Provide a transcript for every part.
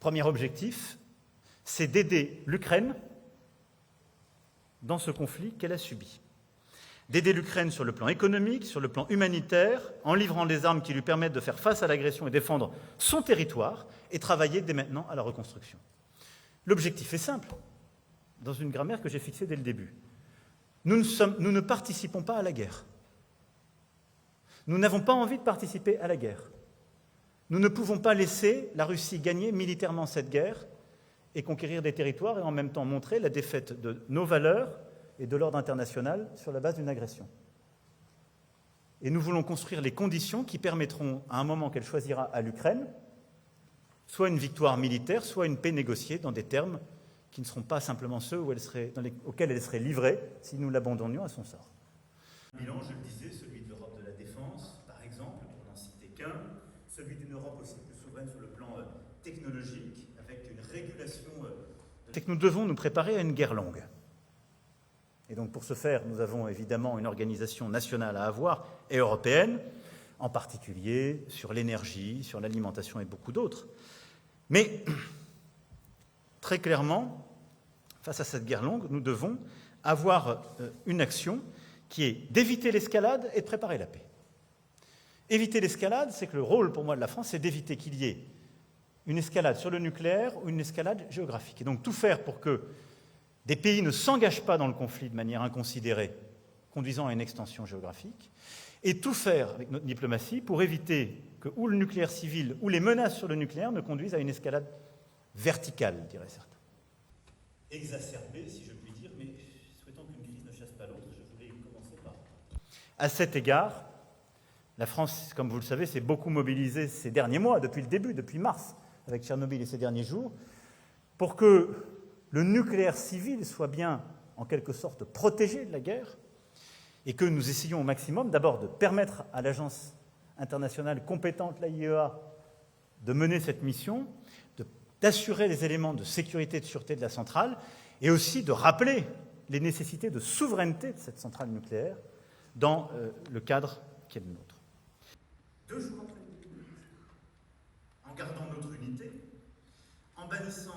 Premier objectif, c'est d'aider l'Ukraine dans ce conflit qu'elle a subi. D'aider l'Ukraine sur le plan économique, sur le plan humanitaire, en livrant les armes qui lui permettent de faire face à l'agression et défendre son territoire, et travailler dès maintenant à la reconstruction. L'objectif est simple, dans une grammaire que j'ai fixée dès le début. Nous ne participons pas à la guerre. Nous n'avons pas envie de participer à la guerre. Nous ne pouvons pas laisser la Russie gagner militairement cette guerre et conquérir des territoires et en même temps montrer la défaite de nos valeurs et de l'ordre international sur la base d'une agression. Et nous voulons construire les conditions qui permettront, à un moment qu'elle choisira à l'Ukraine, soit une victoire militaire, soit une paix négociée dans des termes qui ne seront pas simplement ceux auxquels elle serait livrée si nous l'abandonnions à son sort. Un bilan, je le disais, celui de l'Europe de la défense, par exemple, pour n'en citer qu'un, celui d'une Europe aussi plus souveraine sur le plan technologique, avec une régulation... C'est que nous devons nous préparer à une guerre longue. Et donc pour ce faire, nous avons évidemment une organisation nationale à avoir, et européenne, en particulier sur l'énergie, sur l'alimentation et beaucoup d'autres. Mais très clairement, face à cette guerre longue, nous devons avoir une action qui est d'éviter l'escalade et de préparer la paix. Éviter l'escalade, c'est que le rôle pour moi de la France, c'est d'éviter qu'il y ait une escalade sur le nucléaire ou une escalade géographique. Et donc tout faire pour que des pays ne s'engagent pas dans le conflit de manière inconsidérée, conduisant à une extension géographique, et tout faire avec notre diplomatie pour éviter que ou le nucléaire civil ou les menaces sur le nucléaire ne conduisent à une escalade verticale, diraient certains. Exacerbée, si je puis dire, mais souhaitant qu'une crise ne chasse pas l'autre, je voulais commencer par... À cet égard, la France, comme vous le savez, s'est beaucoup mobilisée ces derniers mois, depuis le début, depuis mars, avec Tchernobyl et ces derniers jours, pour que le nucléaire civil soit bien, en quelque sorte, protégé de la guerre, et que nous essayons au maximum, d'abord, de permettre à l'agence internationale compétente, l'AIEA, de mener cette mission, d'assurer les éléments de sécurité et de sûreté de la centrale, et aussi de rappeler les nécessités de souveraineté de cette centrale nucléaire dans le cadre qui est le nôtre. 2 jours après le début, en gardant notre unité, en bannissant...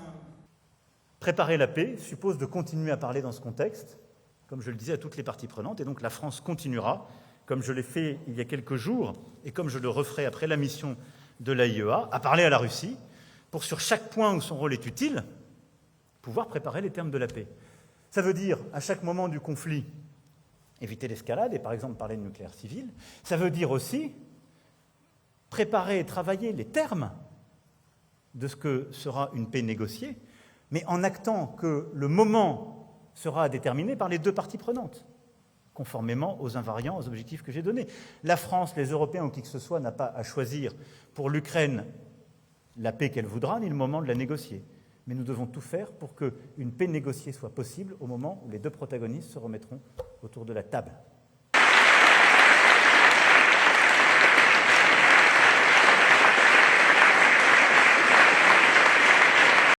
Préparer la paix suppose de continuer à parler dans ce contexte, comme je le disais, à toutes les parties prenantes, et donc la France continuera, comme je l'ai fait il y a quelques jours, et comme je le referai après la mission de l'AIEA, à parler à la Russie, pour sur chaque point où son rôle est utile, pouvoir préparer les termes de la paix. Ça veut dire, à chaque moment du conflit, éviter l'escalade, et par exemple parler de nucléaire civil. Ça veut dire aussi préparer et travailler les termes de ce que sera une paix négociée, mais en actant que le moment sera déterminé par les 2 parties prenantes, conformément aux invariants, aux objectifs que j'ai donnés. La France, les Européens ou qui que ce soit n'a pas à choisir pour l'Ukraine la paix qu'elle voudra, ni le moment de la négocier. Mais nous devons tout faire pour qu'une paix négociée soit possible au moment où les 2 protagonistes se remettront autour de la table.